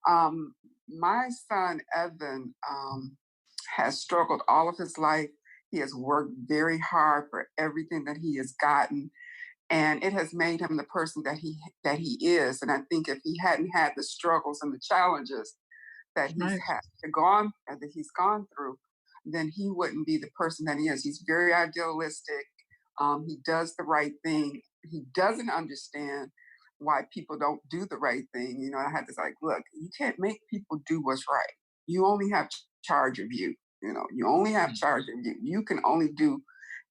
My son, Evan, has struggled all of his life. He has worked very hard for everything that he has gotten, and it has made him the person that he is. And I think if he hadn't had the struggles and the challenges that Right. he's gone through, then he wouldn't be the person that he is. He's very idealistic. He does the right thing. He doesn't understand why people don't do the right thing. I had to say, like, look, you can't make people do what's right. You only have charge of you. You only have charge of you. You can only do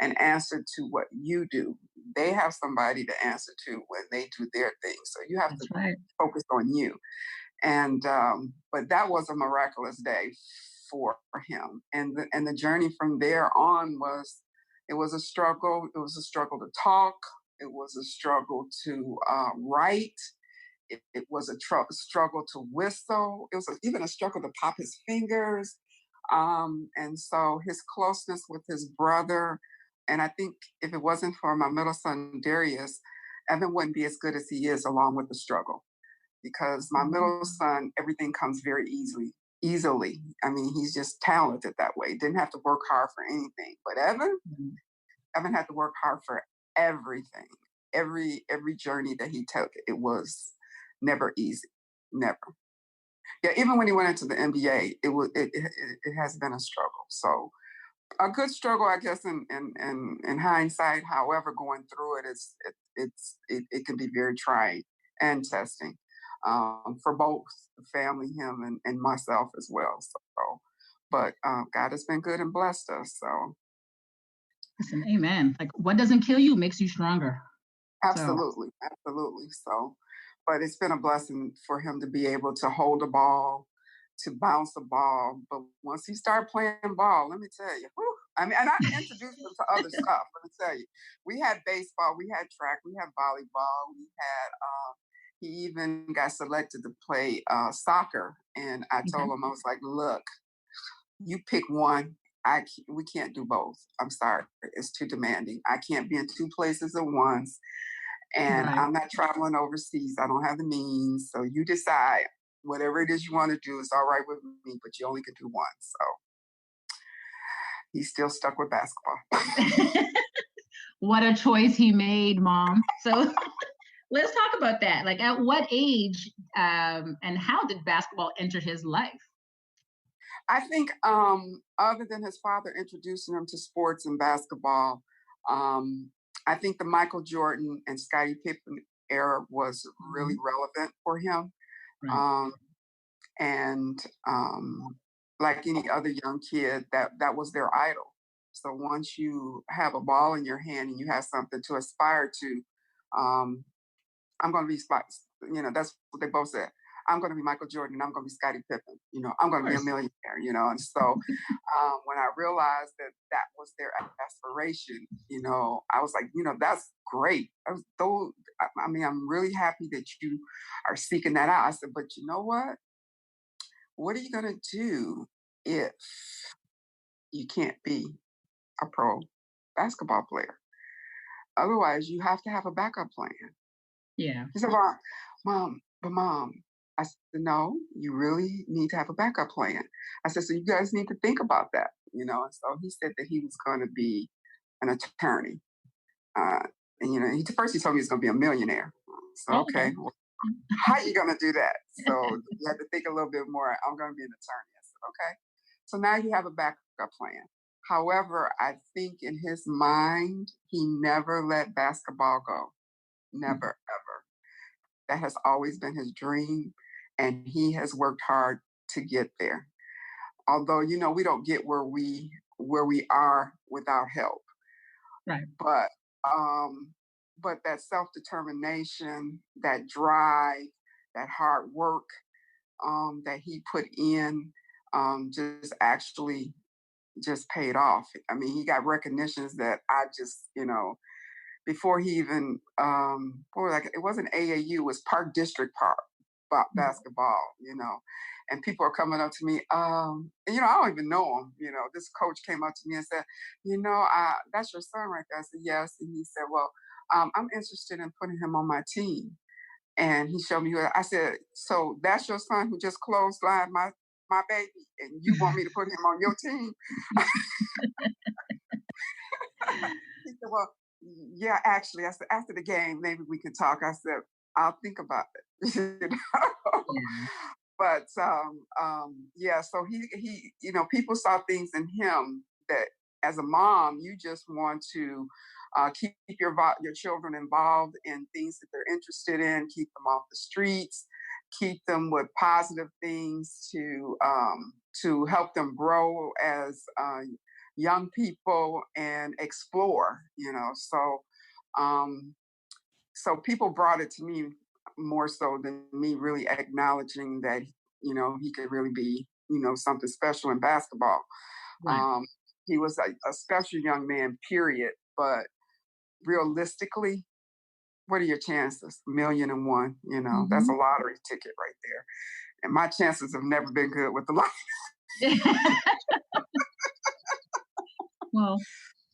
and answer to what you do. They have somebody to answer to when they do their thing. So you have That's to right. focus on you. And but that was a miraculous day for him, and the journey from there on was a struggle. It was a struggle to talk. It was a struggle to write. It was a struggle to whistle. It was even a struggle to pop his fingers. And so his closeness with his brother, and I think if it wasn't for my middle son Darius, Evan wouldn't be as good as he is along with the struggle, because my Mhm. middle son, everything comes very easily. I mean, he's just talented that way. Didn't have to work hard for anything. But Mhm. Evan had to work hard for everything. Every journey that he took, it was never easy. Never. Yeah, even when he went into the NBA, it has been a struggle. So a good struggle, I guess, in hindsight. However, going through it, it can be very trying and testing, for both the family, him, and myself as well. So, but God has been good and blessed us. So, Listen, amen. Like what doesn't kill you makes you stronger. So absolutely, absolutely. So, but it's been a blessing for him to be able to hold a ball, to bounce a ball. But once he started playing ball, let me tell you, whew, I mean, and I introduced him to other stuff. Let me tell you, we had baseball, we had track, we had volleyball, we had. He even got selected to play soccer, and I okay. told him, I was like, "Look, you pick one. We can't do both. I'm sorry, it's too demanding. I can't be in two places at once, and Right. I'm not traveling overseas. I don't have the means. So you decide whatever it is you want to do is all right with me, but you only can do one." So he's still stuck with basketball. What a choice he made, mom. So let's talk about that. Like at what age and how did basketball enter his life? I think, other than his father introducing him to sports and basketball, um, I think the Michael Jordan and Scottie Pippen era was really Mhm. relevant for him. Right. Um, and like any other young kid, that was their idol. So once you have a ball in your hand and you have something to aspire to, um, I'm going to be that's what they both said. I'm going to be Michael Jordan. I'm going to be Scottie Pippen. I'm Of going to be a course. millionaire. And so when I realized that that was their aspiration, I was like, that's great. I mean, I'm really happy that you are seeking that out. I said, but you know what? What are you going to do if you can't be a pro basketball player? Otherwise, you have to have a backup plan. Yeah. He said, "Well, mom," I said, "No, you really need to have a backup plan." I said, "So you guys need to think about that." And so he said that he was going to be an attorney. Uh, and, he told me he was going to be a millionaire. So, Oh, okay. okay, well, how you going to do that? So you had to think a little bit more. I'm going to be an attorney. I said, okay. So now you have a backup plan. However, I think in his mind, he never let basketball go. Never, ever. That has always been his dream, and he has worked hard to get there. Although, we don't get where we are without help. Right. But that self-determination, that drive, that hard work, that he put in, just actually just paid off. I mean, he got recognitions that I just, before he even, like it wasn't AAU, it was Park District Park Mhm. basketball. And people are coming up to me, and I don't even know him. This coach came up to me and said, that's your son right there. I said, yes. And he said, well, I'm interested in putting him on my team. And he showed me who I said, so that's your son who just clotheslined my baby, and you want me to put him on your team? He said, well, yeah, actually, I said, after the game, maybe we could talk. I said, I'll think about it. You know? Yeah. But yeah, so people saw things in him that as a mom, you just want to keep your children involved in things that they're interested in, keep them off the streets, keep them with positive things to help them grow as young people and explore. Um, so people brought it to me more so than me really acknowledging that he could really be something special in basketball. Right. um, he was a special young man, period, but realistically, what are your chances? 1,000,001. That's a Hmm. lottery ticket right there, and my chances have never been good with the lottery. Well,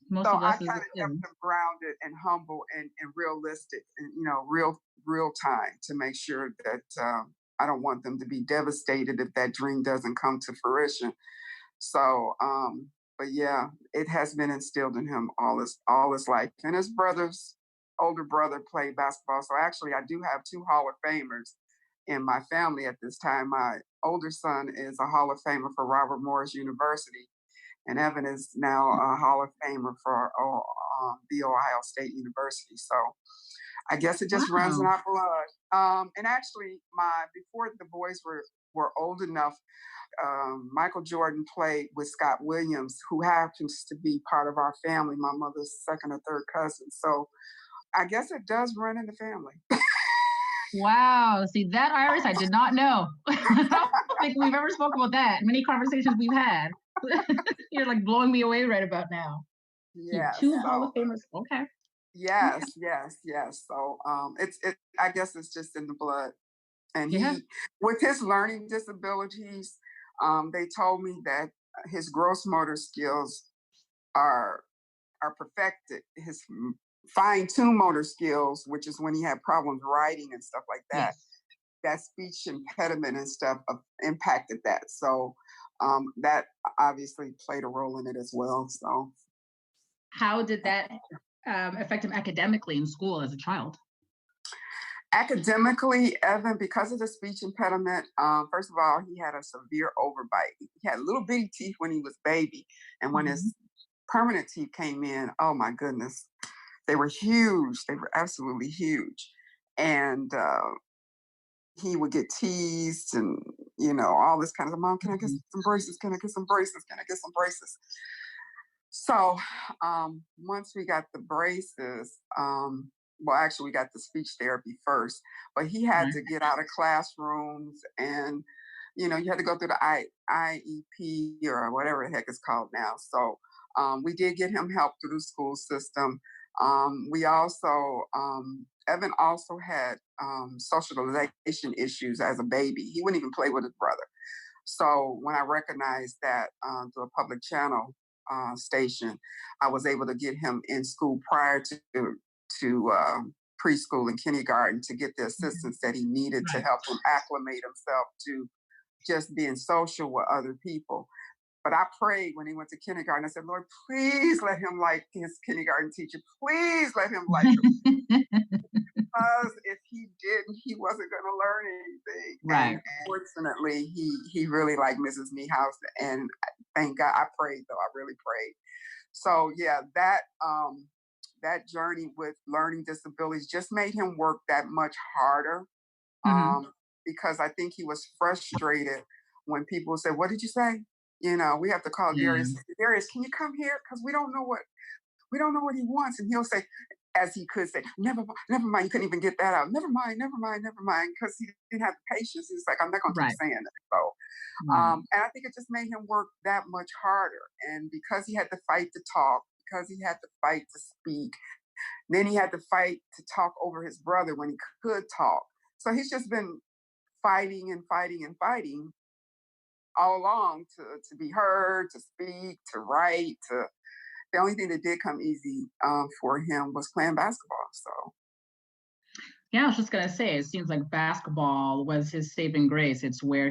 most So of I us kind is, of kept them grounded and humble and realistic, and real time, to make sure that I don't want them to be devastated if that dream doesn't come to fruition. So, but yeah, it has been instilled in him all his life. And his older brother played basketball. So actually, I do have two Hall of Famers in my family at this time. My older son is a Hall of Famer for Robert Morris University, and Evan is now a Hall of Famer for the Ohio State University. So I guess it just runs in wow. our blood. And actually, my before the boys were old enough, Michael Jordan played with Scott Williams, who happens to be part of our family, my mother's second or third cousin. So I guess it does run in the family. Wow. See, that Iris, I did not know. I don't think we've ever spoken about that. Many conversations we've had. You're like blowing me away right about now. You have Yes. two Hall of So Famers. Okay. Okay. yes. So it I guess it's just in the blood. And Yeah. with his learning disabilities, they told me that his gross motor skills are perfected. His fine-tuned motor skills, which is when he had problems writing and stuff like that, Yes. that speech impediment and stuff impacted that. So that obviously played a role in it as well. So How did that affect him academically in school as a child? academically, Evan, because of the speech impediment, first of all, he had a severe overbite. He had little bitty teeth when he was baby, and when Mhm. his permanent teeth came in, oh my goodness, they were huge. They were absolutely huge, and he would get teased and all this kind of, mom, can I get Mhm. some braces? Can I get some braces? Can I get some braces? So once we got the braces, well, actually, we got the speech therapy first, but he had Right. to get out of classrooms, and you had to go through the IEP or whatever the heck it's called now. So we did get him help through the school system. We also Evan also had socialization issues as a baby. He wouldn't even play with his brother. So when I recognized that through a public channel station, I was able to get him in school prior to preschool and kindergarten to get the Mhm. assistance that he needed to Right. help him acclimate himself to just being social with other people. But I prayed when he went to kindergarten. I said, Lord, please let him like his kindergarten teacher. Please let him like him, because if he didn't, he wasn't going to learn anything. Right. And fortunately, he really liked Mrs. Niehaus, and thank God. I prayed though. I really prayed. So yeah, that journey with learning disabilities just made him work that much harder. Mhm. Because I think he was frustrated when people said, "What did you say?" We have to call Yeah. Darius. Darius, can you come here? Because we don't know what he wants. And he'll say, as he could say, never mind. You couldn't even get that out. Never mind. Because he didn't have the patience. He's like, I'm not going to keep Right. saying that. So, Right. and I think it just made him work that much harder. And because he had to fight to talk, because he had to fight to speak, then he had to fight to talk over his brother when he could talk. So he's just been fighting and fighting and fighting all along to be heard, to speak, to write, to the only thing that did come easy for him was playing basketball. So Yeah, I was just gonna say, it seems like basketball was his saving grace. It's where